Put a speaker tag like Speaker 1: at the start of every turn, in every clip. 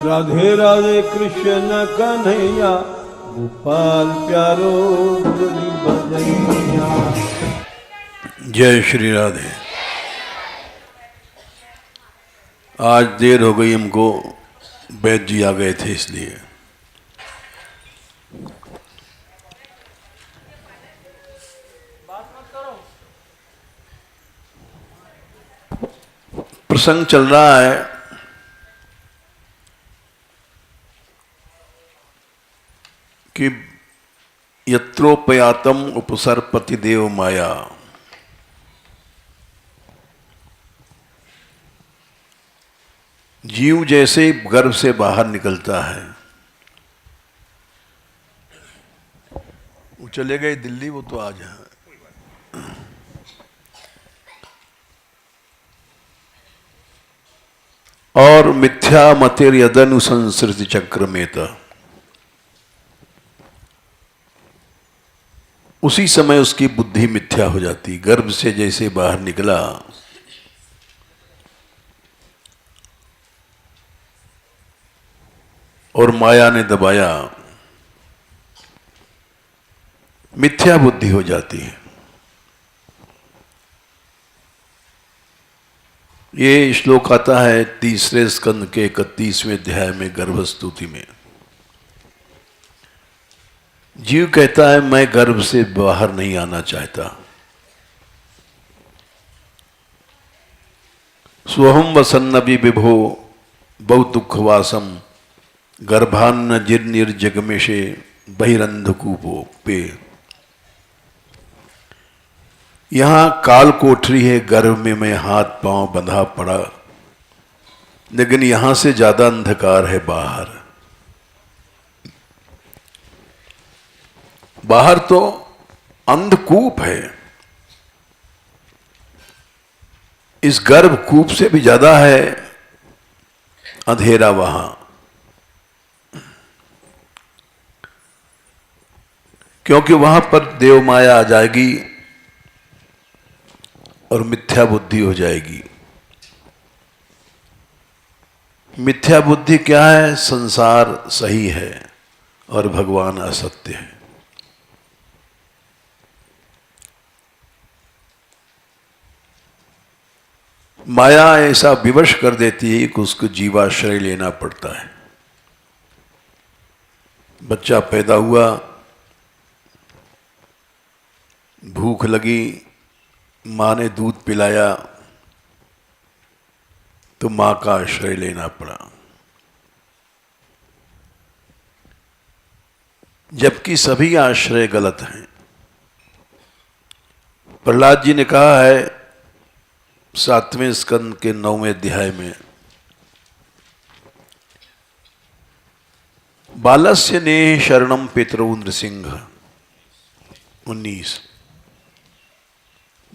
Speaker 1: राधे राधे कृष्ण कन्हैया गोपाल प्यारो मुरली बजैया।
Speaker 2: जय श्री राधे। आज देर हो गई हमको, वैद्य जी आ गए थे इसलिए। प्रसंग चल रहा है कि यत्रोपयातम उपसर्पति देव माया। जीव जैसे गर्भ से बाहर निकलता है, वो चले गए दिल्ली, वो तो आज है। और मिथ्या मतिर यदनुसंसृति चक्रमेत, उसी समय उसकी बुद्धि मिथ्या हो जाती। गर्भ से जैसे बाहर निकला, और माया ने दबाया, मिथ्या बुद्धि हो जाती है। ये श्लोक आता है तीसरे स्कंद के 31वें अध्याय में, गर्भस्तुति में। जीव कहता है मैं गर्भ से बाहर नहीं आना चाहता। स्वहम वसन्नभि विभो बहु दुखवासम गर्भान्न निर्जगमेशे बहिरंधकूपो पे। यहां काल कोठरी है, गर्भ में मैं हाथ पांव बंधा पड़ा, लेकिन यहां से ज्यादा अंधकार है बाहर। बाहर तो अंधकूप है, इस गर्भ कूप से भी ज्यादा है अंधेरा वहां। क्योंकि वहां पर देव माया आ जाएगी और मिथ्या बुद्धि हो जाएगी। मिथ्या बुद्धि क्या है? संसार सही है और भगवान असत्य है। माया ऐसा विवश कर देती है कि उसको जीवाश्रय लेना पड़ता है। बच्चा पैदा हुआ, भूख लगी, माँ ने दूध पिलाया तो माँ का आश्रय लेना पड़ा। जबकि सभी आश्रय गलत हैं। प्रहलाद जी ने कहा है 7वें स्कंद के 9वें अध्याय में, बालस्य ने शरणम पितरौ नृसिंह 19।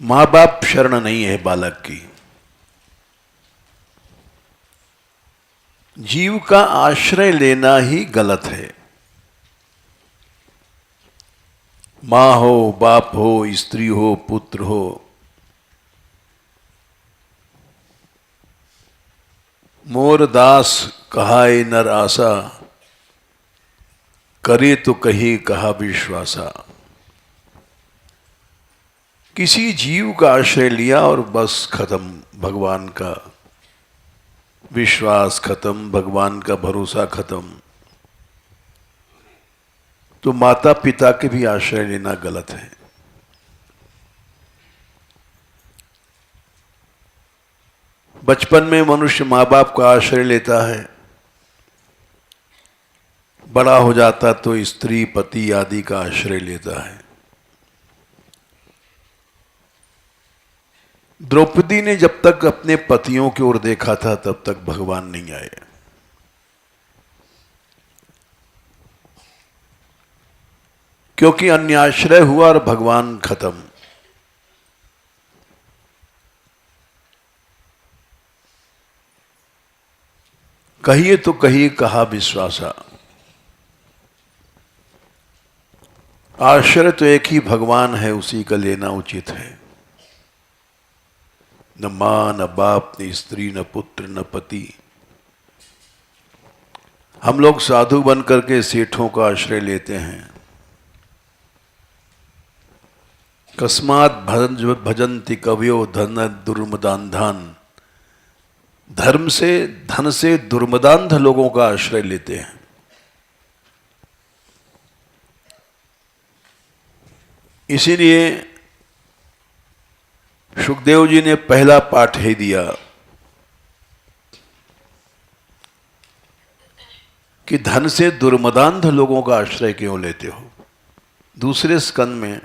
Speaker 2: मां बाप शरण नहीं है बालक की। जीव का आश्रय लेना ही गलत है। मां हो, बाप हो, स्त्री हो, पुत्र हो, मोर दास कहाय नर आसा, करे तो कही कहा विश्वासा। किसी जीव का आश्रय लिया और बस खत्म, भगवान का विश्वास खत्म, भगवान का भरोसा खत्म। तो माता पिता के भी आश्रय लेना गलत है। बचपन में मनुष्य माँ बाप का आश्रय लेता है, बड़ा हो जाता तो स्त्री पति आदि का आश्रय लेता है। द्रौपदी ने जब तक अपने पतियों की ओर देखा था तब तक भगवान नहीं आए। क्योंकि अन्याश्रय हुआ और भगवान खत्म। कहिए तो कहिए कहा विश्वासा। आश्रय तो एक ही भगवान है, उसी का लेना उचित है। न मां, न बाप, न स्त्री, न पुत्र, न पति, हम लोग साधु बन करके सेठों का आश्रय लेते हैं। कस्मात् भजन्ति कवयो धन दुर्मदान्धान। धर्म से, धन से दुर्मदान्ध लोगों का आश्रय लेते हैं। इसीलिए सुखदेव जी ने पहला पाठ ही दिया कि धन से दुर्मदान्ध लोगों का आश्रय क्यों लेते हो। दूसरे स्कंद में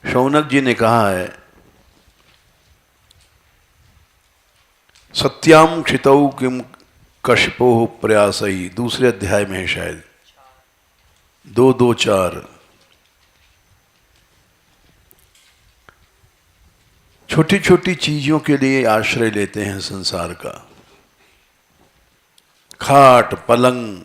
Speaker 2: शौनक जी ने कहा है, सत्याम क्षितौ किम कश्यपो प्रयासई। दूसरे अध्याय में है शायद 2:2-4। छोटी छोटी चीजों के लिए आश्रय लेते हैं संसार का। खाट, पलंग,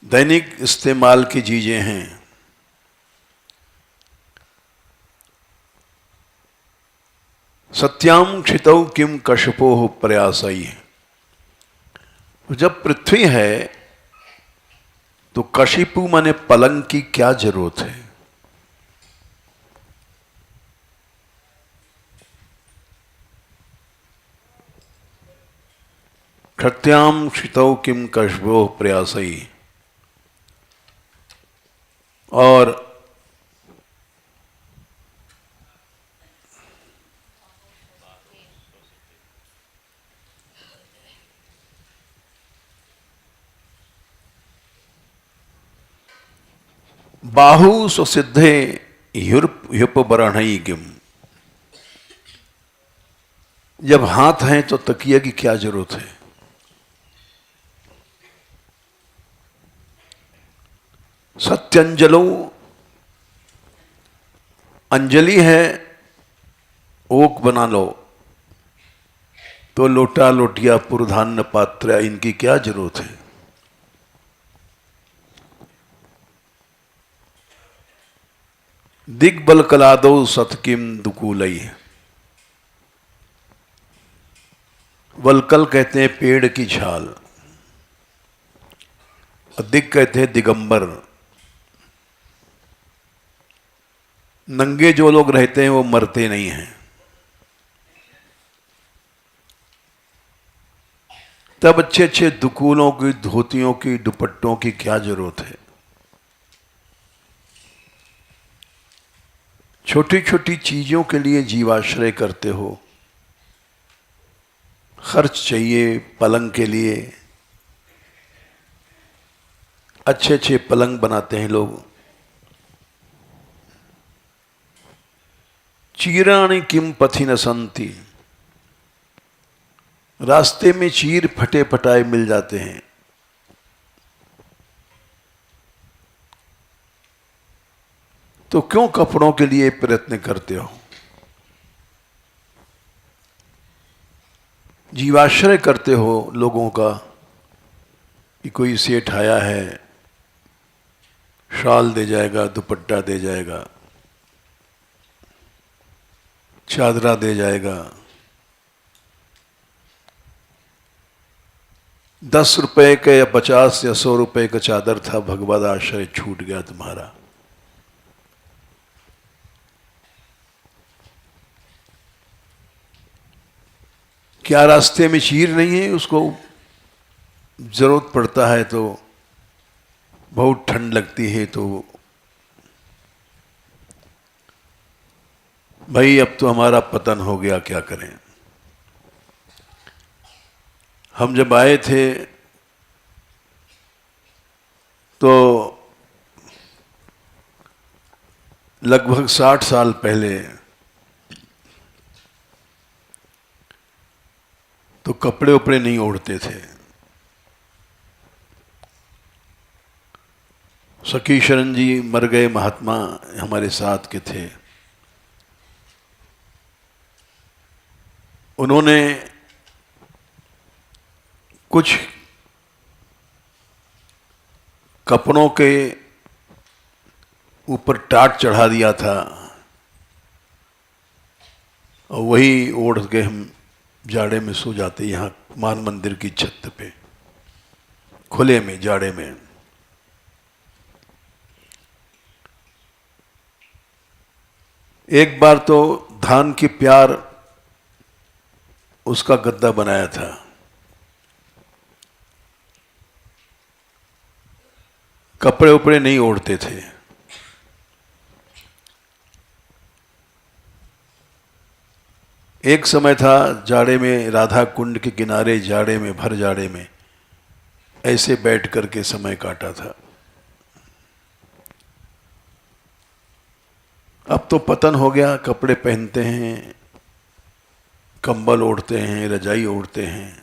Speaker 2: दैनिक इस्तेमाल की चीजें हैं। सत्याम क्षितौ किम कश्यपो प्रयासई। जब पृथ्वी है तो कशिपु माने पलंग की क्या जरूरत है। क्षत्याम क्षितौ किम कश्यपो प्रयासई। और बाहु सुसिद्धे ह्युपबरणई किम। जब हाथ हैं तो तकिया की क्या जरूरत है। सत्यंजलो, अंजलि है, ओक बना लो तो लोटा, लोटिया, पुरधान्य पात्र, इनकी क्या जरूरत है। दिग्बल कलादो सतकिम दुकूलई। वलकल कहते हैं पेड़ की छाल, और दिग कहते हैं दिगंबर। नंगे जो लोग रहते हैं वो मरते नहीं हैं। तब अच्छे अच्छे दुकूलों की, धोतियों की, दुपट्टों की क्या जरूरत है। छोटी छोटी चीजों के लिए जीवाश्रय करते हो। खर्च चाहिए पलंग के लिए, अच्छे अच्छे पलंग बनाते हैं लोग। चीराणि किम पथि न संति। रास्ते में चीर फटे फटाए मिल जाते हैं। तो क्यों कपड़ों के लिए प्रयत्न करते हो। जीवाश्रय करते हो लोगों का कि कोई सेठ आया है, शाल दे जाएगा, दुपट्टा दे जाएगा, चादरा दे जाएगा। 10 रुपए का या 50 या 100 रुपए का चादर था, भगवद आश्रय छूट गया तुम्हारा। क्या रास्ते में चीर नहीं है, उसको जरूरत पड़ता है तो बहुत ठंड लगती है तो भाई अब तो हमारा पतन हो गया, क्या करें। हम जब आए थे तो लगभग 60 साल पहले तो कपड़े उपड़े नहीं ओढ़ते थे। सखी शरण जी मर गए, महात्मा हमारे साथ के थे। उन्होंने कुछ कपड़ों के ऊपर टाट चढ़ा दिया था और वही ओढ़ के हम जाड़े में सो जाते यहाँ मान मंदिर की छत पे, खुले में, जाड़े में। एक बार तो धान की प्यार उसका गद्दा बनाया था। कपड़े उपड़े नहीं ओढ़ते थे। एक समय था जाड़े में, राधा कुंड के किनारे जाड़े में, भर जाड़े में ऐसे बैठ करके समय काटा था। अब तो पतन हो गया, कपड़े पहनते हैं, कंबल ओढ़ते हैं, रजाई ओढ़ते हैं।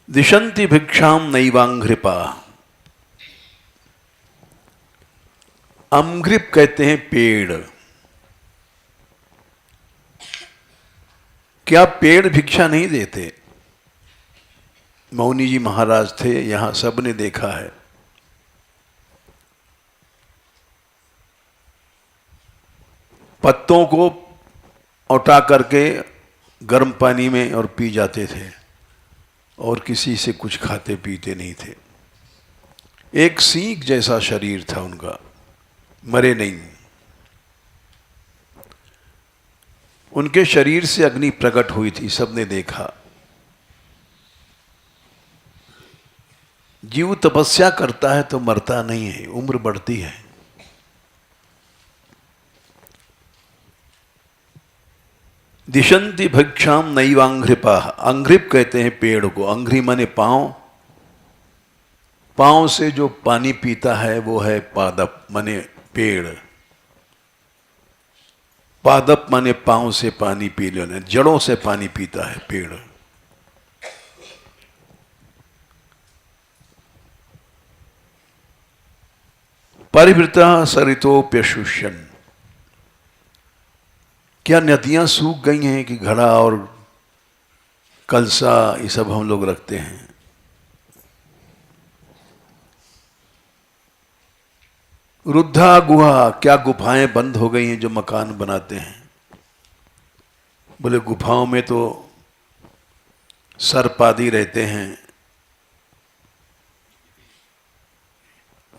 Speaker 2: दिशंति भिक्षाम नैवांघ्रिपा। अंघ्रिप कहते हैं पेड़। क्या पेड़ भिक्षा नहीं देते? मौनी जी महाराज थे, यहां सबने देखा है। पत्तों को औटा करके गर्म पानी में और पी जाते थे, और किसी से कुछ खाते पीते नहीं थे। एक सींग जैसा शरीर था उनका, मरे नहीं। उनके शरीर से अग्नि प्रकट हुई थी, सबने देखा। जीव तपस्या करता है तो मरता नहीं है, उम्र बढ़ती है। दिशंति भिक्षाम नैवांघ्रिपा। अंघ्रिप कहते हैं पेड़ को। अंघ्रि माने पांव, पांव से जो पानी पीता है वो है पादप माने पेड़। पादप माने पांव से पानी पी लेना, जड़ों से पानी पीता है पेड़। परिवृता सरितोप्यशुष्यन्। क्या नदियां सूख गई हैं कि घड़ा और कलसा ये सब हम लोग रखते हैं? रुद्धा गुहा। क्या गुफाएं बंद हो गई हैं जो मकान बनाते हैं? बोले गुफाओं में तो सर्प आदि रहते हैं,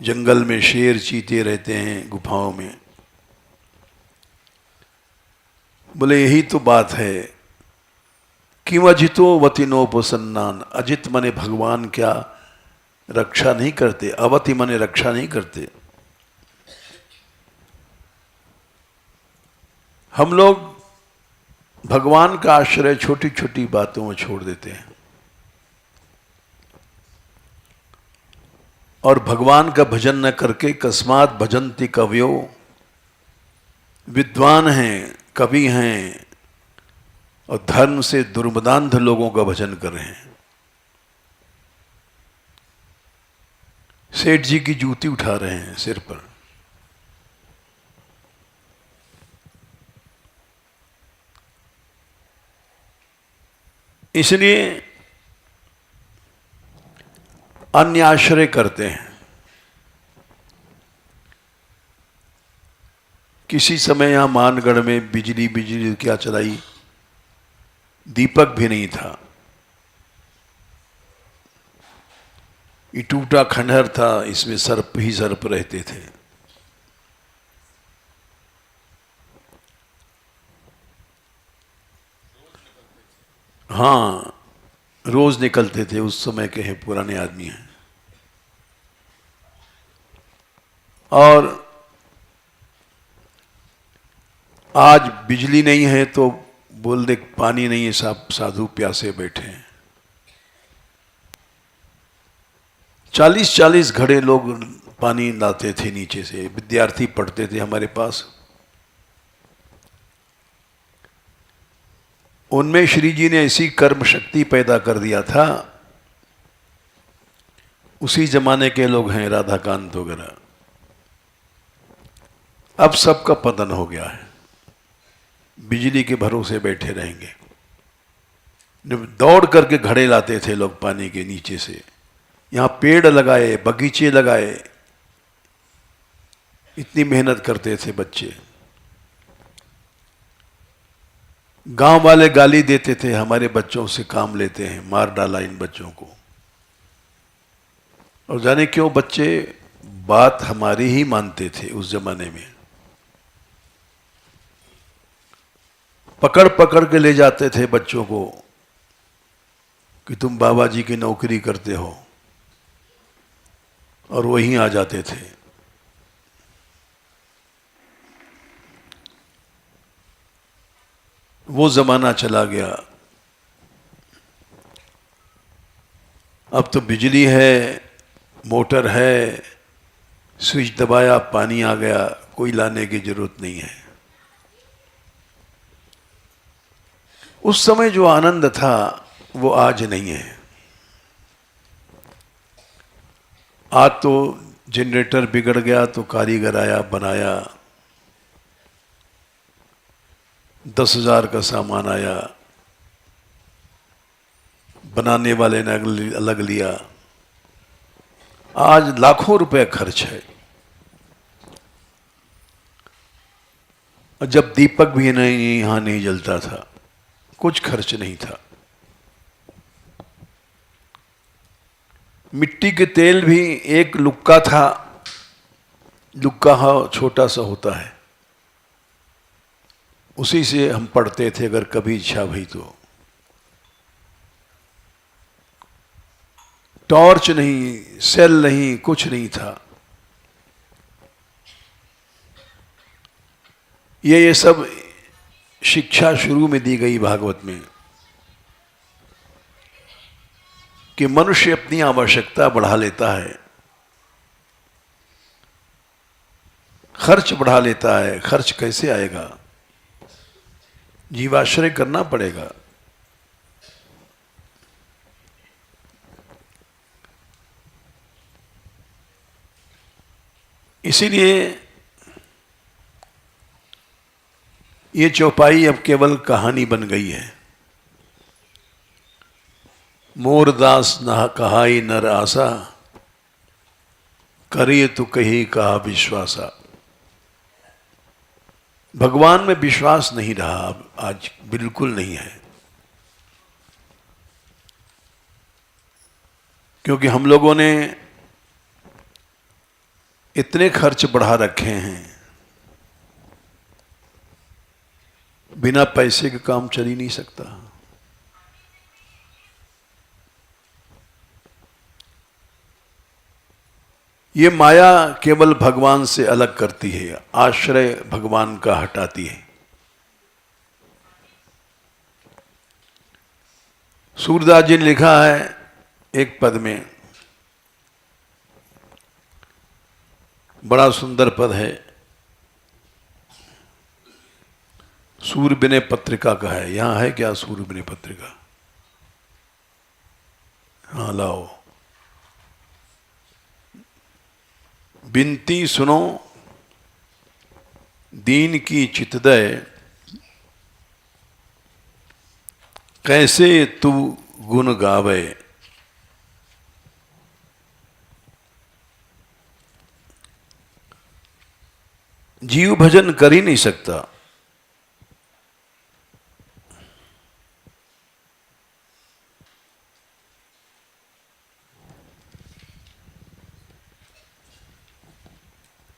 Speaker 2: जंगल में शेर चीते रहते हैं गुफाओं में। बोले यही तो बात है। किम अजितो वतिनोपसन्नान। अजित मने भगवान क्या रक्षा नहीं करते? अवति मने रक्षा नहीं करते। हम लोग भगवान का आश्रय छोटी छोटी बातों में छोड़ देते हैं, और भगवान का भजन न करके कस्मात भजन्ति कवियो। विद्वान हैं, कवि हैं, और धर्म से दुर्मदांध लोगों का भजन कर रहे हैं। सेठ जी की जूती उठा रहे हैं सिर पर। इसलिए अन्य आश्रय करते हैं। किसी समय यहां मानगढ़ में बिजली क्या चलाई, दीपक भी नहीं था। ये टूटा खंडहर था, इसमें सर्प ही सर्प रहते थे। हाँ, रोज निकलते थे। उस समय के हैं, पुराने आदमी हैं। और आज बिजली नहीं है तो बोल दे पानी नहीं है, सब साधु प्यासे बैठे हैं। 40-40 घड़े लोग पानी लाते थे नीचे से। विद्यार्थी पढ़ते थे हमारे पास। उनमें श्री जी ने ऐसी कर्म शक्ति पैदा कर दिया था। उसी जमाने के लोग हैं, राधाकांत वगैरह। अब सबका पतन हो गया है, बिजली के भरोसे बैठे रहेंगे। दौड़ करके घड़े लाते थे लोग पानी के नीचे से। यहां पेड़ लगाए, बगीचे लगाए, इतनी मेहनत करते थे बच्चे। गांव वाले गाली देते थे, हमारे बच्चों से काम लेते हैं, मार डाला इन बच्चों को। और जाने क्यों बच्चे बात हमारी ही मानते थे उस जमाने में। पकड़ पकड़ के ले जाते थे बच्चों को कि तुम बाबा जी की नौकरी करते हो, और वहीं आ जाते थे। वो जमाना चला गया। अब तो बिजली है, मोटर है, स्विच दबाया पानी आ गया, कोई लाने की जरूरत नहीं है। उस समय जो आनंद था वो आज नहीं है। आज तो जनरेटर बिगड़ गया तो कारीगर आया, बनाया, 10,000 का सामान आया, बनाने वाले ने अलग लिया। आज लाखों रुपए खर्च है। जब दीपक भी नहीं यहां नहीं जलता था, कुछ खर्च नहीं था। मिट्टी के तेल भी एक लुक्का था, लुक्का छोटा सा होता है, उसी से हम पढ़ते थे अगर कभी इच्छा भई तो। टॉर्च नहीं, सेल नहीं, कुछ नहीं था। ये सब शिक्षा शुरू में दी गई भागवत में कि मनुष्य अपनी आवश्यकता बढ़ा लेता है, खर्च बढ़ा लेता है। खर्च कैसे आएगा? जीवाश्रय करना पड़ेगा। इसीलिए ये चौपाई अब केवल कहानी बन गई है। मोरदास न कहाई नर आसा, करिए तो कही कहा विश्वासा। भगवान में विश्वास नहीं रहा अब, आज बिल्कुल नहीं है। क्योंकि हम लोगों ने इतने खर्च बढ़ा रखे हैं, बिना पैसे के काम चल ही नहीं सकता। ये माया केवल भगवान से अलग करती है, आश्रय भगवान का हटाती है। सूरदास जी ने लिखा है एक पद में, बड़ा सुंदर पद है, सूर्य विनय पत्रिका का है। यहां है क्या सूर्य विनय पत्रिका? हाँ लाओ। बिनती सुनो दीन की चितदय, कैसे तू गुण गावे। जीव भजन कर ही नहीं सकता।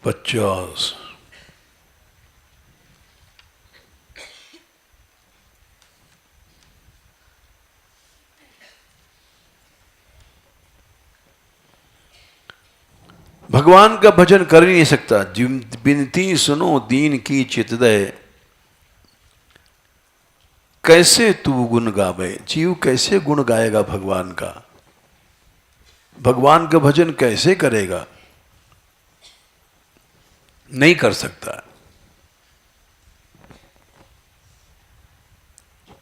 Speaker 2: पचास भगवान का भजन कर ही नहीं सकता। बिनती सुनो दीन की चितदय, कैसे तू गुण गावे। जीव कैसे गुण गाएगा भगवान का? भगवान का भजन कैसे करेगा? नहीं कर सकता।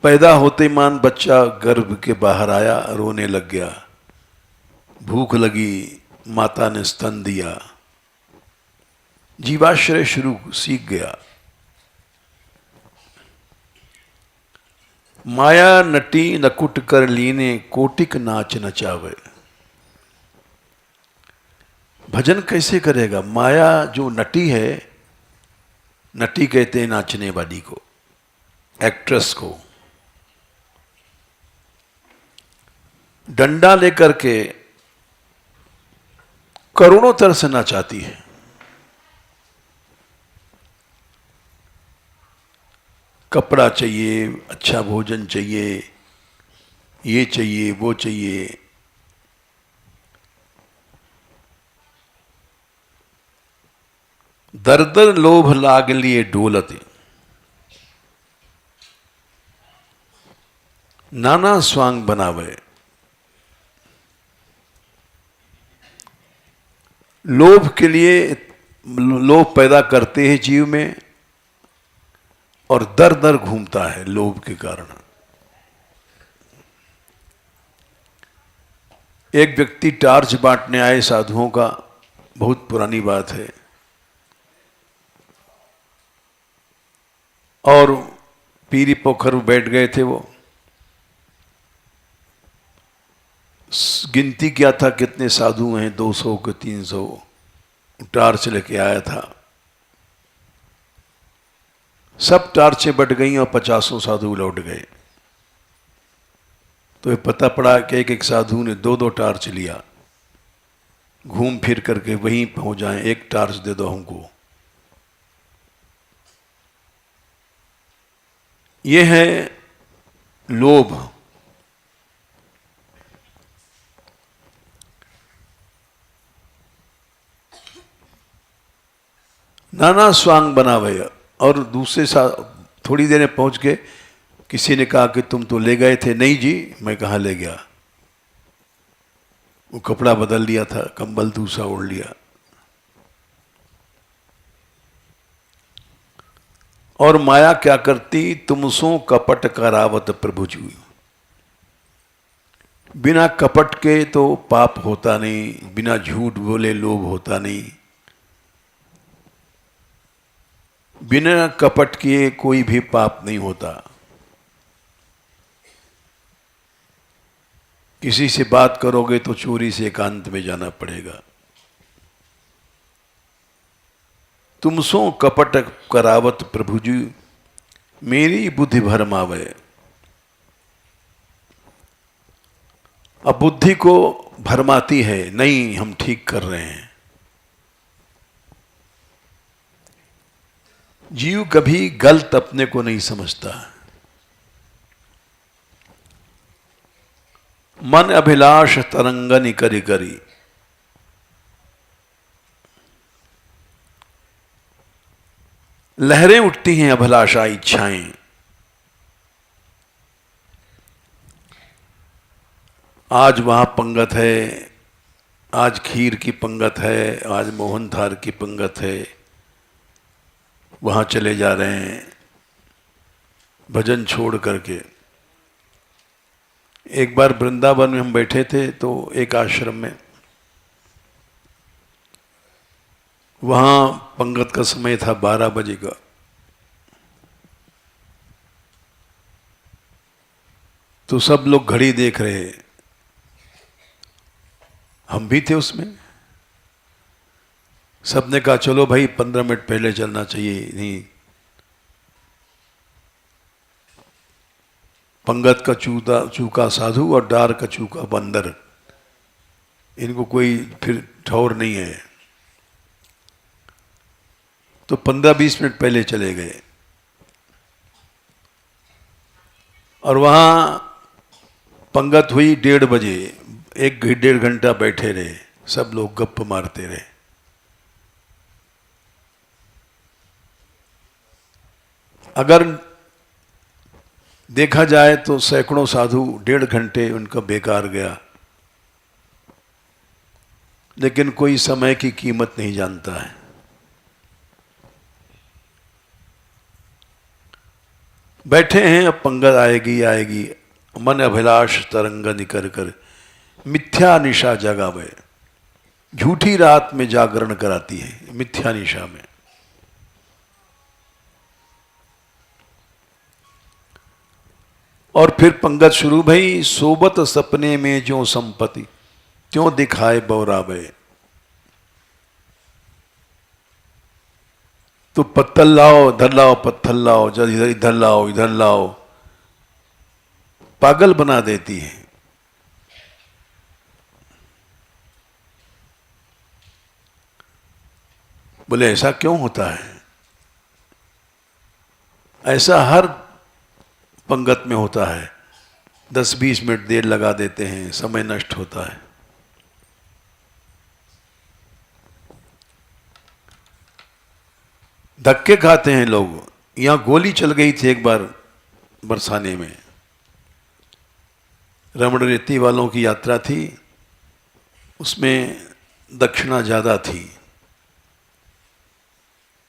Speaker 2: पैदा होते मान बच्चा गर्भ के बाहर आया, रोने लग गया, भूख लगी, माता ने स्तन दिया, जीवाश्रय शुरू सीख गया। माया नटी नकुट कर लीने, कोटिक नाच नचावे। भजन कैसे करेगा? माया जो नटी है, नटी कहते हैं नाचने वाली को, एक्ट्रेस को, डंडा लेकर के करोड़ों तरह से नाचाती है। कपड़ा चाहिए, अच्छा भोजन चाहिए, ये चाहिए, वो चाहिए। दर दर लोभ लागलिए डोलते, नाना स्वांग बनावे। लोभ के लिए लोभ पैदा करते हैं जीव में, और दर दर घूमता है लोभ के कारण। एक व्यक्ति टार्च बांटने आए साधुओं का, बहुत पुरानी बात है, और पीरी पोखर में बैठ गए थे। वो गिनती किया था कितने साधु हैं, 200 के 300। टार्च लेके आया था, सब टार्चें बट गई और 50 साधु लौट गए। तो ये पता पड़ा कि एक एक साधु ने 2-2 टार्च लिया, घूम फिर करके वहीं पहुंच जाए, एक टार्च दे दो हमको। ये है लोभ। नाना स्वांग बनावे। और दूसरे थोड़ी देर में पहुंच के किसी ने कहा कि तुम तो ले गए थे। नहीं जी, मैं कहाँ ले गया, वो कपड़ा बदल लिया था, कंबल दूसरा ओढ़ लिया। और माया क्या करती, तुमसो कपट करावत प्रभुजू। बिना कपट के तो पाप होता नहीं, बिना झूठ बोले लोभ होता नहीं, बिना कपट किए कोई भी पाप नहीं होता। किसी से बात करोगे तो चोरी से एकांत में जाना पड़ेगा। तुमसो कपट करावत प्रभुजू, मेरी बुद्धि भरमावे। अब बुद्धि को भरमाती है, नहीं हम ठीक कर रहे हैं। जीव कभी गलत अपने को नहीं समझता। मन अभिलाष तरंगनि करी करी, लहरें उठती हैं अभिलाषा इच्छाएं। आज वहां पंगत है, आज खीर की पंगत है, आज मोहन थाल की पंगत है, वहां चले जा रहे हैं भजन छोड़ करके। एक बार वृंदावन में हम बैठे थे तो एक आश्रम में, वहां पंगत का समय था 12 बजे का। तो सब लोग घड़ी देख रहे, हम भी थे उसमें। सबने कहा चलो भाई 15 मिनट पहले चलना चाहिए। नहीं, पंगत का चूका साधु और डार का चूका बंदर, इनको कोई फिर ठौर नहीं है। तो 15-20 मिनट पहले चले गए और वहां पंगत हुई 1:30 बजे। 1-1.5 घंटा बैठे रहे, सब लोग गप्प मारते रहे। अगर देखा जाए तो सैकड़ों साधु 1.5 घंटे उनका बेकार गया, लेकिन कोई समय की कीमत नहीं जानता है। बैठे हैं, अब पंगत आएगी आएगी, मन अभिलाष तरंग निकर कर, मिथ्या निशा जगावे। झूठी रात में जागरण कराती है, मिथ्या निशा में। और फिर पंगत शुरू भई, सोबत सपने में जो संपत्ति त्यों दिखाए बौरावे। तो पत्थर लाओ, इधर लाओ, पत्थर लाओ, जब इधर इधर लाओ, इधर लाओ, पागल बना देती है। बोले ऐसा क्यों होता है? ऐसा हर पंगत में होता है। 10-20 मिनट देर लगा देते हैं, समय नष्ट होता है। धक्के खाते हैं लोग। यहां गोली चल गई थी एक बार बरसाने में। रमण रेती वालों की यात्रा थी, उसमें दक्षिणा ज्यादा थी,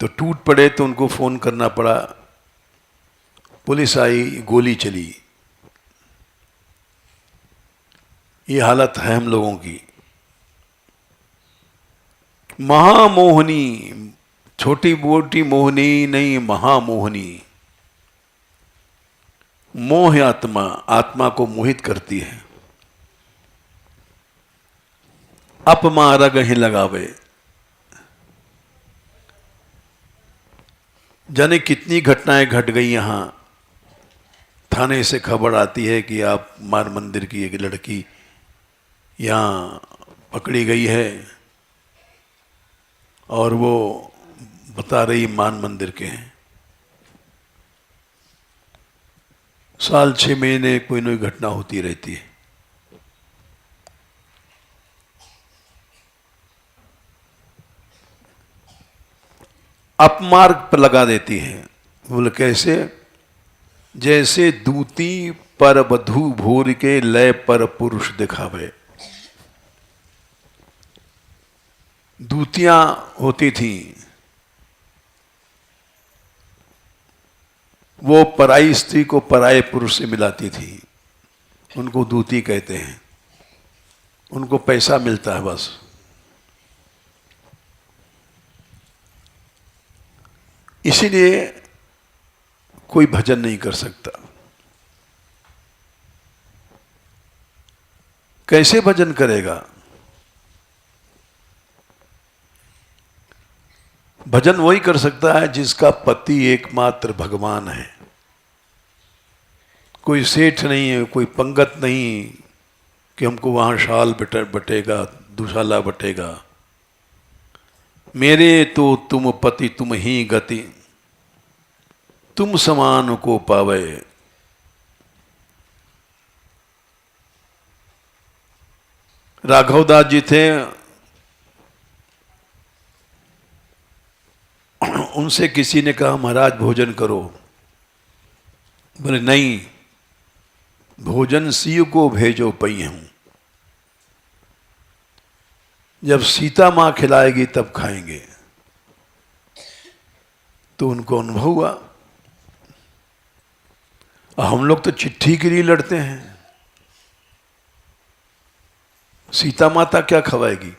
Speaker 2: तो टूट पड़े तो उनको फोन करना पड़ा। पुलिस आई, गोली चली। ये हालत है हम लोगों की। महामोहनी, छोटी मोटी मोहनी नहीं, महामोहनी। मोह आत्मा, आत्मा को मोहित करती है। अपमारग ही लगावे। जाने कितनी घटनाएं घट गई यहां। थाने से खबर आती है कि आप मान मंदिर की एक लड़की यहां पकड़ी गई है, और वो बता रही मान मंदिर के हैं। साल 6 महीने कोई नई घटना होती रहती है। अपमार्ग पर लगा देती है। बोले कैसे? जैसे दूती पर वधू भोर के लय पर पुरुष दिखावे। दूतियां होती थी, वो पराई स्त्री को पराये पुरुष से मिलाती थी, उनको दूती कहते हैं। उनको पैसा मिलता है बस। इसीलिए कोई भजन नहीं कर सकता। कैसे भजन करेगा? भजन वही कर सकता है जिसका पति एकमात्र भगवान है। कोई सेठ नहीं है, कोई पंगत नहीं कि हमको वहां शाल बटेगा, दुशाला बटेगा। मेरे तो तुम पति तुम ही गति, तुम समान को पावे। राघवदास जी थे, उनसे किसी ने कहा महाराज भोजन करो। बोले नहीं, भोजन सिय को भेजो पई हूं। जब सीता मां खिलाएगी तब खाएंगे। तो उनको अनुभव हुआ। हम लोग तो चिट्ठी के लिए लड़ते हैं, सीता माता क्या खवाएगी?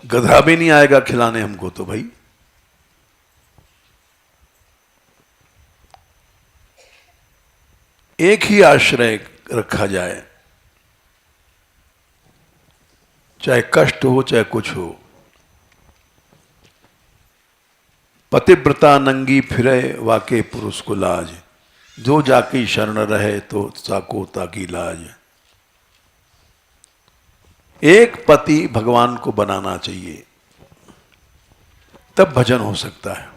Speaker 2: गधा भी नहीं आएगा खिलाने हमको तो भाई। एक ही आश्रय रखा जाए, चाहे कष्ट हो चाहे कुछ हो। पतिव्रता नंगी फिरे वाके पुरुष को लाज, जो जाकी शरण रहे तो साको ताकी लाज। एक पति भगवान को बनाना चाहिए, तब भजन हो सकता है।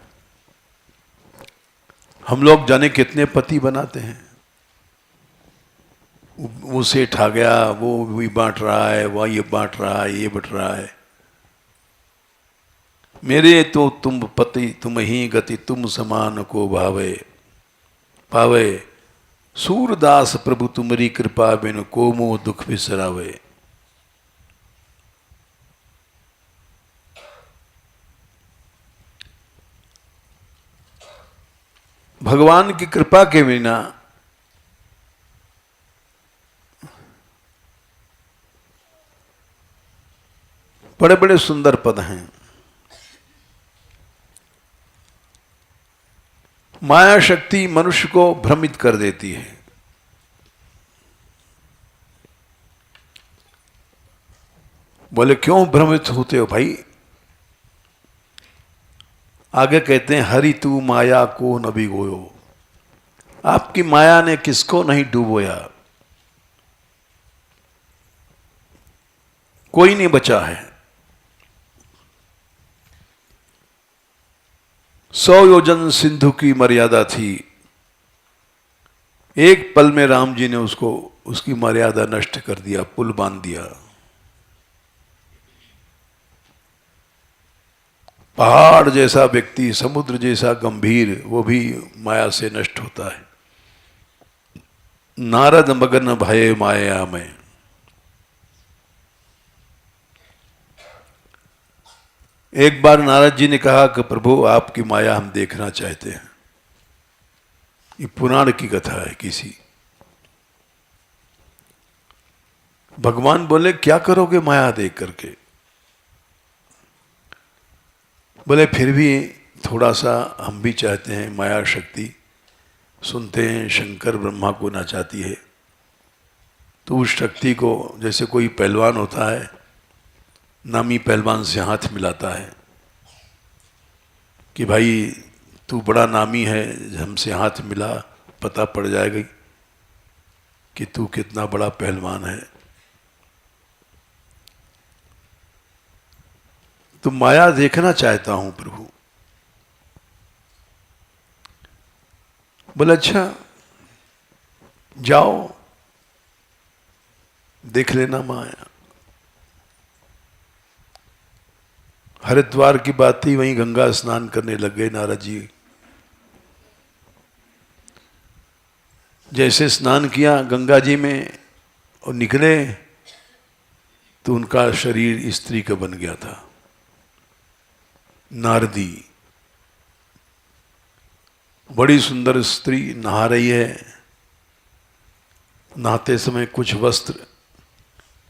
Speaker 2: हम लोग जाने कितने पति बनाते हैं। वो सेठ आ गया, वो भी बांट रहा है, वह ये बांट रहा है, ये बट रहा है। मेरे तो तुम पति तुम ही गति, तुम समान को भावे पावे। सूरदास प्रभु तुम्हारी कृपा बिन को मोह दुख बिसरावे। भगवान की कृपा के बिना बड़े बड़े सुंदर पद हैं। माया शक्ति मनुष्य को भ्रमित कर देती है। बोले क्यों भ्रमित होते हो भाई? आगे कहते हैं हरि तू माया को न भिगोयो, आपकी माया ने किसको नहीं डुबोया, कोई नहीं बचा है। 100 योजन सिंधु की मर्यादा थी, एक पल में राम जी ने उसकी मर्यादा नष्ट कर दिया, पुल बांध दिया। पहाड़ जैसा व्यक्ति, समुद्र जैसा गंभीर, वो भी माया से नष्ट होता है। नारद मगन भये माया में। एक बार नारद जी ने कहा कि प्रभु आपकी माया हम देखना चाहते हैं। ये पुराण की कथा है किसी। भगवान बोले क्या करोगे माया देख करके? बोले फिर भी थोड़ा सा हम भी चाहते हैं माया शक्ति। सुनते हैं शंकर ब्रह्मा को नचाती है, तो उस शक्ति को जैसे कोई पहलवान होता है, नामी पहलवान से हाथ मिलाता है कि भाई तू बड़ा नामी है, हमसे हाथ मिला, पता पड़ जाएगा कि तू कितना बड़ा पहलवान है। तो माया देखना चाहता हूं प्रभु। बोले अच्छा जाओ देख लेना माया। हरिद्वार की बात थी, वहीं गंगा स्नान करने लग गए नारद जी। जैसे स्नान किया गंगा जी में और निकले तो उनका शरीर स्त्री का बन गया था, नारदी। बड़ी सुंदर स्त्री नहा रही है। नहाते समय कुछ वस्त्र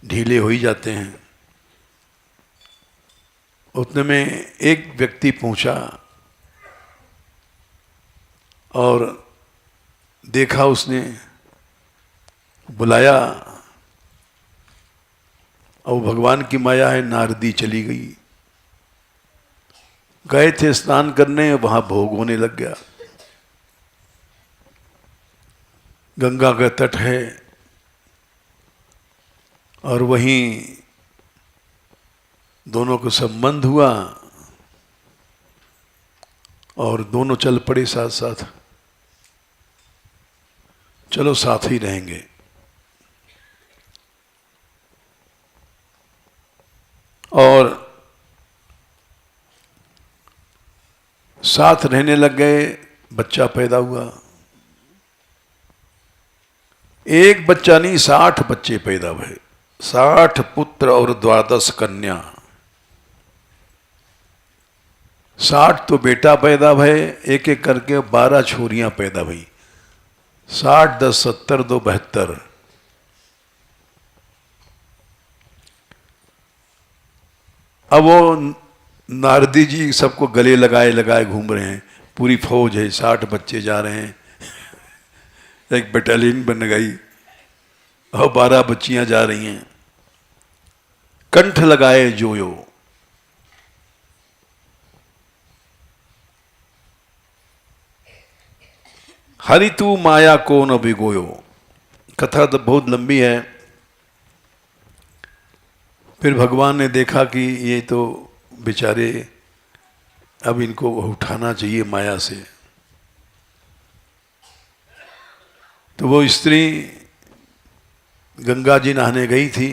Speaker 2: ढीले हो ही जाते हैं। उतने में एक व्यक्ति पहुंचा और देखा, उसने बुलाया और भगवान की माया है, नारदी चली गई। गए थे स्नान करने, वहां भोग होने लग गया। गंगा का तट है और वहीं दोनों को संबंध हुआ और दोनों चल पड़े साथ साथ, चलो साथ ही रहेंगे। और साथ रहने लग गए। बच्चा पैदा हुआ। एक बच्चा नहीं, 60 बच्चे पैदा हुए। 60 पुत्र और 12 कन्या। 60 तो बेटा पैदा भये, एक एक करके 12 छोरियां पैदा भई। 60 10 70 2 72। अब वो नारदी जी सबको गले लगाए लगाए घूम रहे हैं। पूरी फौज है, 60 बच्चे जा रहे हैं, एक बटालियन बन गई और 12 बच्चियां जा रही हैं। कंठ लगाए जोयो। हरि तू माया को न भिगोयो। कथा तो बहुत लंबी है। फिर भगवान ने देखा कि ये तो बेचारे, अब इनको उठाना चाहिए माया से। तो वो स्त्री गंगा जी नहाने गई थी,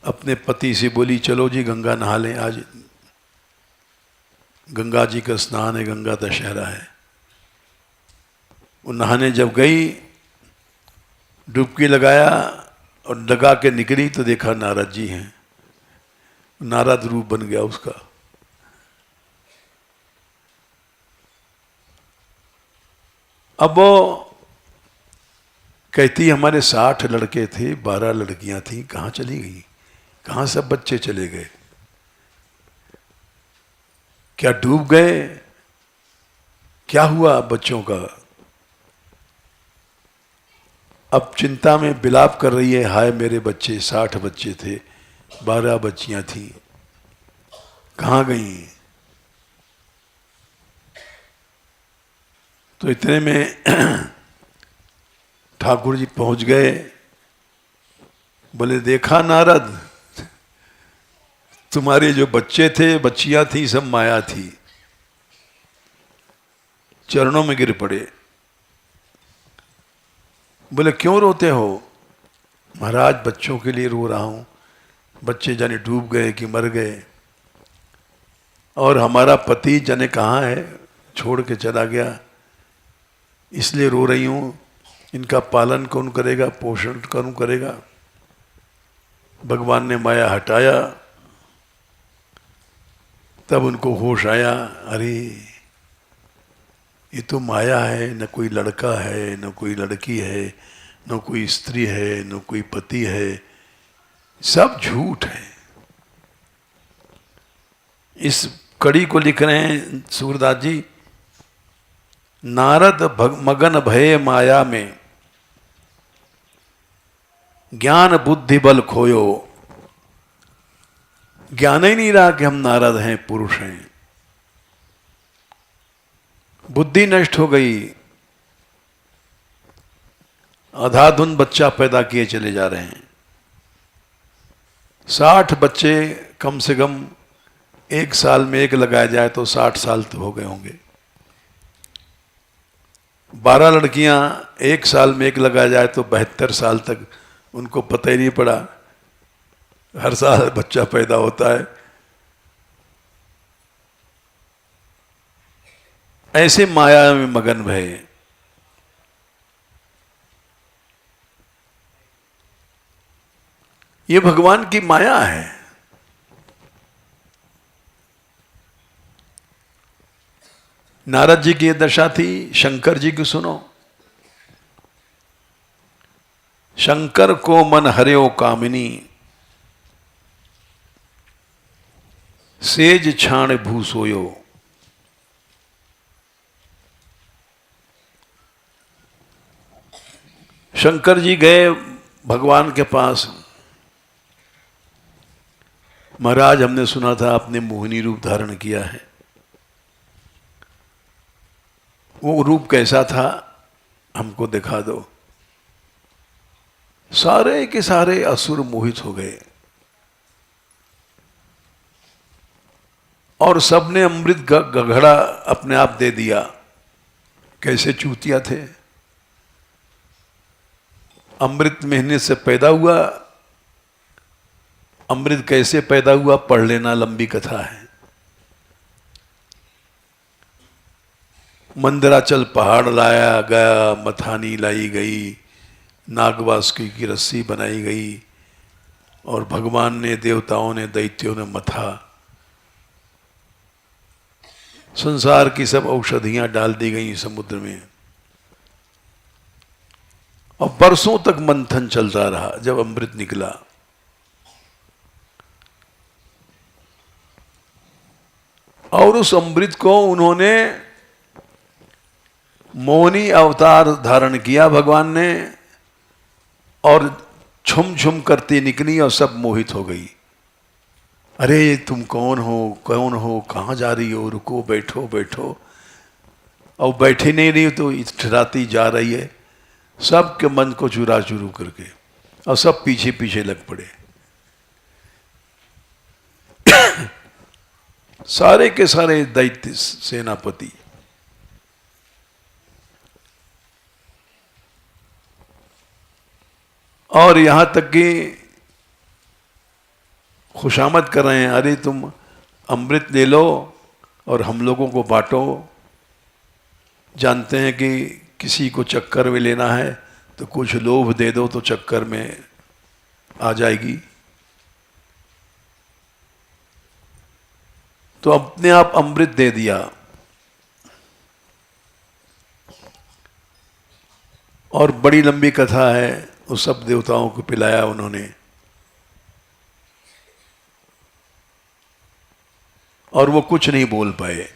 Speaker 2: अपने पति से बोली चलो जी गंगा नहा लें, आज गंगा जी का स्नान है, गंगा दशहरा है। वो नहाने जब गई, डुबकी लगाया और लगा के निकली तो देखा नारद जी हैं। नारद रूप बन गया उसका। अब वो कहती हमारे 60 लड़के थे, 12 लड़कियां थी, कहाँ चली गई? कहाँ सब बच्चे चले गए? क्या डूब गए? क्या हुआ बच्चों का? अब चिंता में विलाप कर रही है, हाय मेरे बच्चे, 60 बच्चे थे, 12 बच्चियां थी, कहाँ गई? तो इतने में ठाकुर जी पहुंच गए। बोले देखा नारद, तुम्हारे जो बच्चे थे बच्चियां थी सब माया थी। चरणों में गिर पड़े। बोले क्यों रोते हो? महाराज बच्चों के लिए रो रहा हूं, बच्चे जाने डूब गए कि मर गए, और हमारा पति जाने कहाँ है, छोड़ के चला गया, इसलिए रो रही हूं। इनका पालन कौन करेगा, पोषण कौन करेगा? भगवान ने माया हटाया, तब उनको होश आया, अरे ये तो माया है, न कोई लड़का है, न कोई लड़की है, न कोई स्त्री है, न कोई पति है, सब झूठ है। इस कड़ी को लिख रहे हैं सूरदास जी, नारद मगन भये माया में, ज्ञान बुद्धि बल खोयो। ज्ञान ही नहीं रहा कि हम नारद हैं, पुरुष हैं। बुद्धि नष्ट हो गई, अधाधुन बच्चा पैदा किए चले जा रहे हैं। 60 बच्चे कम से कम एक साल में एक लगाया जाए तो 60 साल तो हो गए होंगे। 12 लड़कियां एक साल में एक लगाया जाए तो 72 साल तक उनको पता ही नहीं पड़ा। हर साल बच्चा पैदा होता है। ऐसे माया में मगन भये। ये भगवान की माया है। नारद जी की ये दशा थी, शंकर जी की सुनो। शंकर को मन हर्यो कामिनी, सेज छाण भूसोयो। शंकर जी गए भगवान के पास। महाराज हमने सुना था आपने मोहिनी रूप धारण किया है, वो रूप कैसा था हमको दिखा दो। सारे के सारे असुर मोहित हो गए और सबने अमृत का घड़ा अपने आप दे दिया। कैसे चूतिया थे। अमृत मेहनत से पैदा हुआ। अमृत कैसे पैदा हुआ पढ़ लेना, लंबी कथा है। मंदराचल पहाड़ लाया गया, मथानी लाई गई, नागवासुकी की रस्सी बनाई गई और भगवान ने, देवताओं ने, दैत्यों ने मथा। संसार की सब औषधियां डाल दी गई समुद्र में और बरसों तक मंथन चलता रहा। जब अमृत निकला और उस अमृत को उन्होंने मोहिनी अवतार धारण किया भगवान ने, और छुम छुम करती निकली और सब मोहित हो गई। अरे तुम कौन हो, कौन हो, कहाँ जा रही हो, रुको, बैठो बैठो। और बैठे नहीं रही तो इतराती जा रही है। सबके मन को चुरा चुरू करके और सब पीछे पीछे लग पड़े। सारे के सारे दैत्य सेनापति। और यहां तक कि खुशामद कर रहे हैं, अरे तुम अमृत ले लो और हम लोगों को बांटो। जानते हैं कि किसी को चक्कर में लेना है तो कुछ लोभ दे दो तो चक्कर में आ जाएगी। तो अपने आप अमृत दे दिया और बड़ी लंबी कथा है। उस सब देवताओं को पिलाया उन्होंने और वो कुछ नहीं बोल पाए।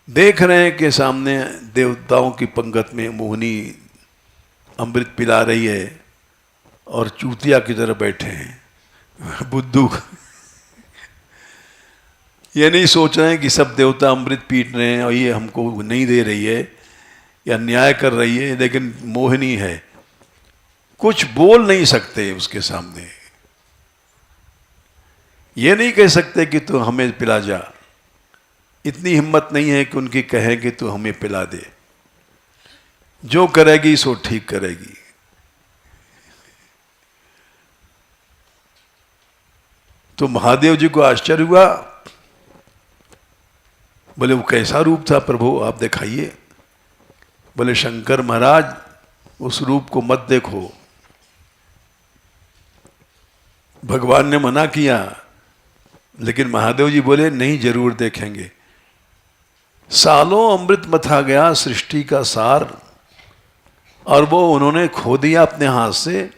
Speaker 2: देख रहे हैं कि सामने देवताओं की पंगत में मोहिनी अमृत पिला रही है और चूतिया की तरह बैठे हैं बुद्धू। ये नहीं सोच रहे हैं कि सब देवता अमृत पीट रहे हैं और ये हमको नहीं दे रही है या न्याय कर रही है, लेकिन मोहिनी है, कुछ बोल नहीं सकते उसके सामने। ये नहीं कह सकते कि तू हमें पिला जा, इतनी हिम्मत नहीं है कि उनकी कहे कि तू हमें पिला दे। जो करेगी सो ठीक करेगी। तो महादेव जी को आश्चर्य हुआ, बोले वो कैसा रूप था प्रभु, आप दिखाइए। बोले शंकर महाराज उस रूप को मत देखो, भगवान ने मना किया। लेकिन महादेव जी बोले नहीं, जरूर देखेंगे। सालों अमृत मथा गया सृष्टि का सार, और वो उन्होंने खो दिया अपने हाथ से।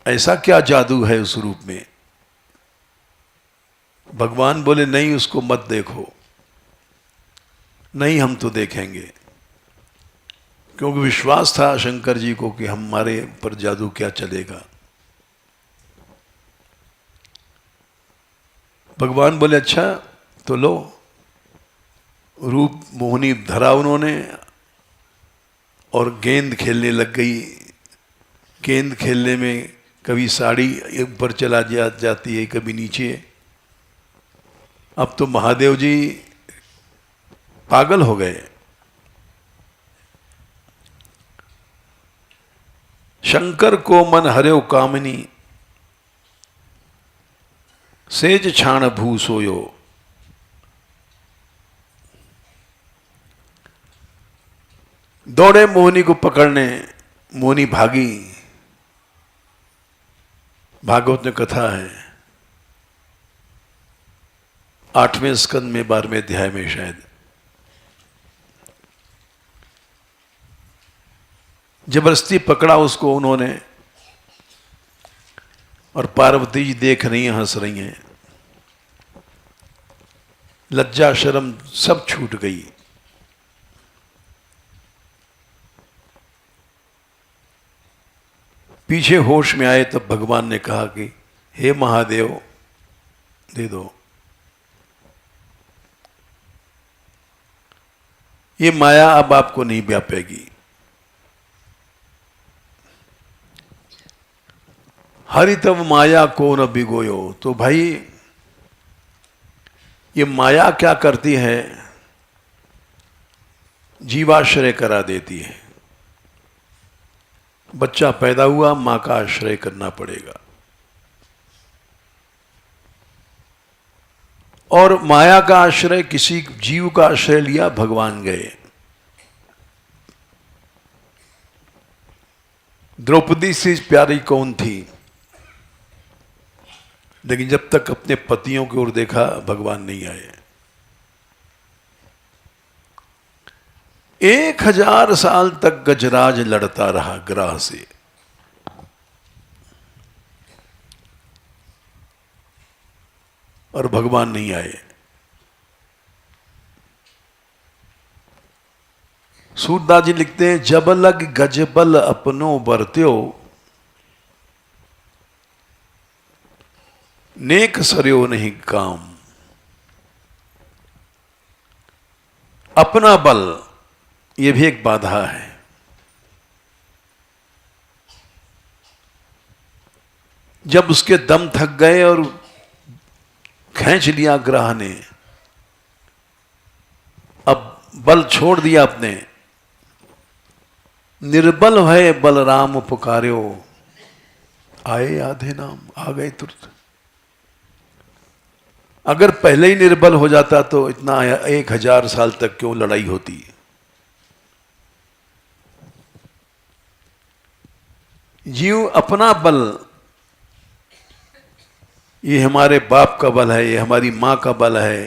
Speaker 2: ऐसा क्या जादू है उस रूप में? भगवान बोले नहीं, उसको मत देखो। नहीं, हम तो देखेंगे, क्योंकि विश्वास था शंकर जी को कि हमारे पर जादू क्या चलेगा। भगवान बोले अच्छा तो लो। रूप मोहिनी धरा उन्होंने और गेंद खेलने लग गई। गेंद खेलने में कभी साड़ी ऊपर चला जाती है, कभी नीचे। अब तो महादेव जी पागल हो गए। शंकर को मन हर्यो कामिनी, सेज छाण भू सोयो। दौड़े मोहिनी को पकड़ने, मोहिनी भागी। भागवत में कथा है, 8वें स्कंद में 12वें अध्याय में शायद। जबरदस्ती पकड़ा उसको उन्होंने, और पार्वती जी देख रही हैं, हंस रही हैं। लज्जा शर्म सब छूट गई। पीछे होश में आए तब भगवान ने कहा कि हे महादेव दे दो, ये माया अब आपको नहीं व्यापेगी। हरि तब माया को न भिगोयो। तो भाई ये माया क्या करती है? जीवाश्रय करा देती है। बच्चा पैदा हुआ, मां का आश्रय करना पड़ेगा। और माया का आश्रय, किसी जीव का आश्रय लिया, भगवान गए। द्रौपदी से प्यारी कौन थी? लेकिन जब तक अपने पतियों की ओर देखा, भगवान नहीं आए। 1000 साल तक गजराज लड़ता रहा ग्रह से। और भगवान नहीं आए। सूरदास जी लिखते हैं, जब लग गजबल अपनो बरत्यो, नेक सरयो नहीं काम। अपना बल, ये भी एक बाधा है। जब उसके दम थक गए और खींच लिया ग्रह ने, अब बल छोड़ दिया अपने। निर्बल है बलराम पुकार्यो, आए आधे नाम, आ गए तुरंत। अगर पहले ही निर्बल हो जाता तो इतना 1000 साल तक क्यों लड़ाई होती? जीव अपना बल, ये हमारे बाप का बल है, ये हमारी मां का बल है,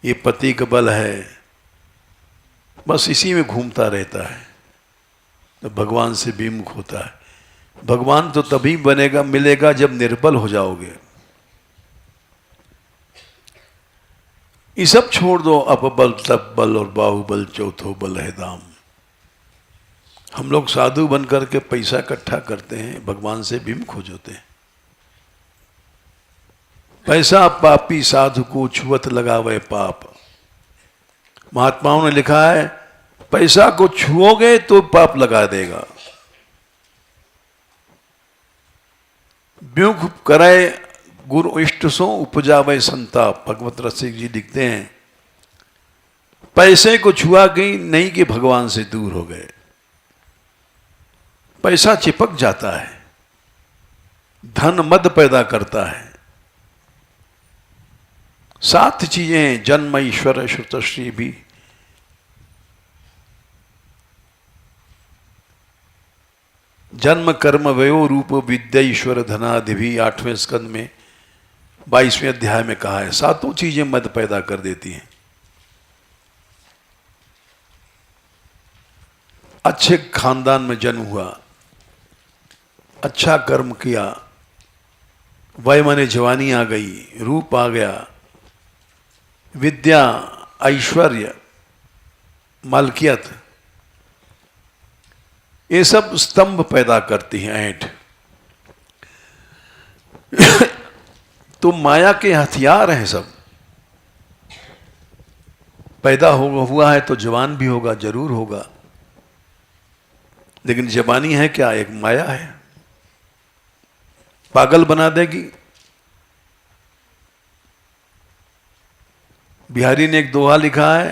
Speaker 2: ये पति का बल है, बस इसी में घूमता रहता है। तो भगवान से विमुख होता है। भगवान तो तभी बनेगा, मिलेगा जब निर्बल हो जाओगे। ये सब छोड़ दो, अपबल तप बल और बाहुबल चौथो बल है दाम। हम लोग साधु बन करके पैसा इकट्ठा करते हैं, भगवान से विमुख हो जाते हैं। पैसा पापी साधु को छुअत लगावे पाप। महात्माओं ने लिखा है पैसा को छुओगे तो पाप लगा देगा। व्युख करे गुरु इष्ट सो उपजावे संताप। भगवत रसिक जी लिखते हैं पैसे को छुआ गई नहीं कि भगवान से दूर हो गए। पैसा चिपक जाता है, धन मद पैदा करता है। 7 चीजें जन्म ईश्वर श्रुतश्री भी, जन्म कर्म वयो रूप विद्या ईश्वर धनादि भी 8वें स्कंद में 22वें अध्याय में कहा है। 7 चीजें मद पैदा कर देती हैं। अच्छे खानदान में जन्म हुआ, अच्छा कर्म किया, वय माने जवानी आ गई, रूप आ गया, विद्या, ऐश्वर्य, मालकियत, ये सब स्तंभ पैदा करती हैं, ऐंठ। तो माया के हथियार हैं सब। पैदा हुआ है तो जवान भी होगा, जरूर होगा, लेकिन जवानी है क्या? एक माया है, पागल बना देगी। बिहारी ने एक दोहा लिखा है,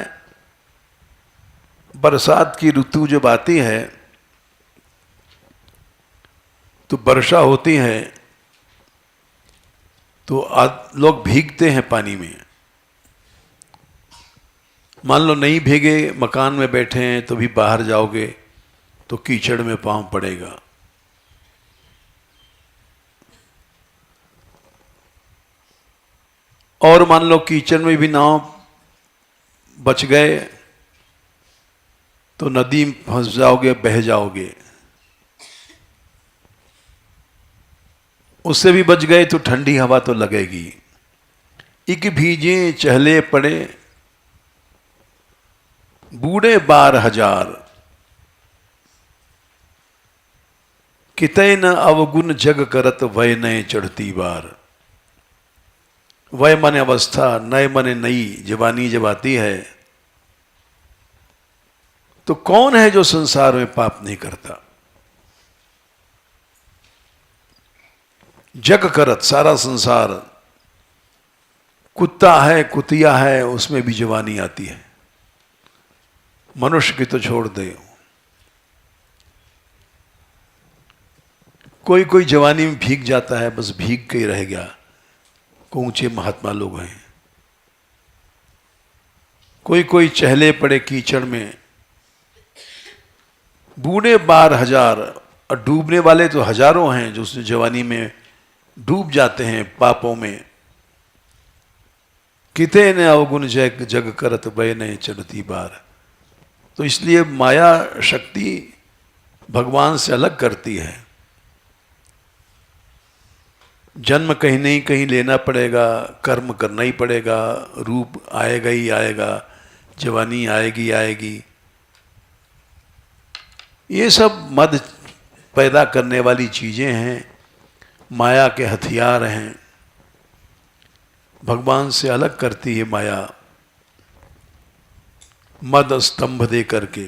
Speaker 2: बरसात की ऋतु जब आती है तो वर्षा होती है तो लोग भीगते हैं पानी में। मान लो नहीं भीगे, मकान में बैठे हैं तो भी बाहर जाओगे तो कीचड़ में पांव पड़ेगा। और मान लो कीचड़ में भी नाव बच गए तो नदी में फंस जाओगे, बह जाओगे। उससे भी बच गए तो ठंडी हवा तो लगेगी। इक भीजे चहले पड़े बूढ़े 12,000, कितै न अवगुण जग करत वय नए चढ़ती बार। वय माने अवस्था, नए माने नई जवानी जब आती है तो कौन है जो संसार में पाप नहीं करता? जग करत, सारा संसार, कुत्ता है, कुतिया है, उसमें भी जवानी आती है। मनुष्य की तो छोड़ दे, कोई कोई जवानी में भीग जाता है, बस भीग के ही रह गया। ऊंचे महात्मा लोग हैं। कोई कोई चहले पड़े कीचड़ में, बूढ़े 12,000, और डूबने वाले तो हजारों हैं जो उस जवानी में डूब जाते हैं पापों में। किते ने अवगुण जग जग करत वय नए चढ़ती बार। तो इसलिए माया शक्ति भगवान से अलग करती है। जन्म कहीं नहीं कहीं लेना पड़ेगा, कर्म करना ही पड़ेगा, रूप आएगा ही आएगा, जवानी आएगी आएगी। ये सब मद पैदा करने वाली चीजें हैं, माया के हथियार हैं। भगवान से अलग करती है माया, मद स्तंभ दे करके।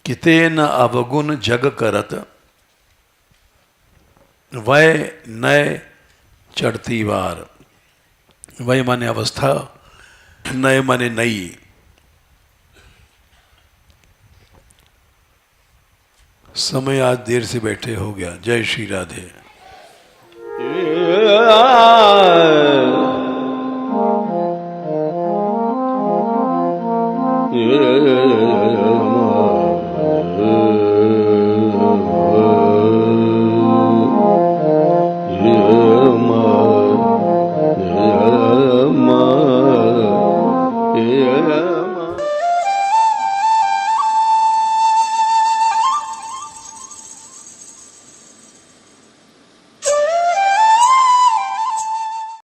Speaker 2: किते न अवगुण जग करत वय नए चढ़ती बार। वय माने अवस्था, नए माने नई। समय आज देर से बैठे हो गया। जय श्री राधे।
Speaker 1: Yeah.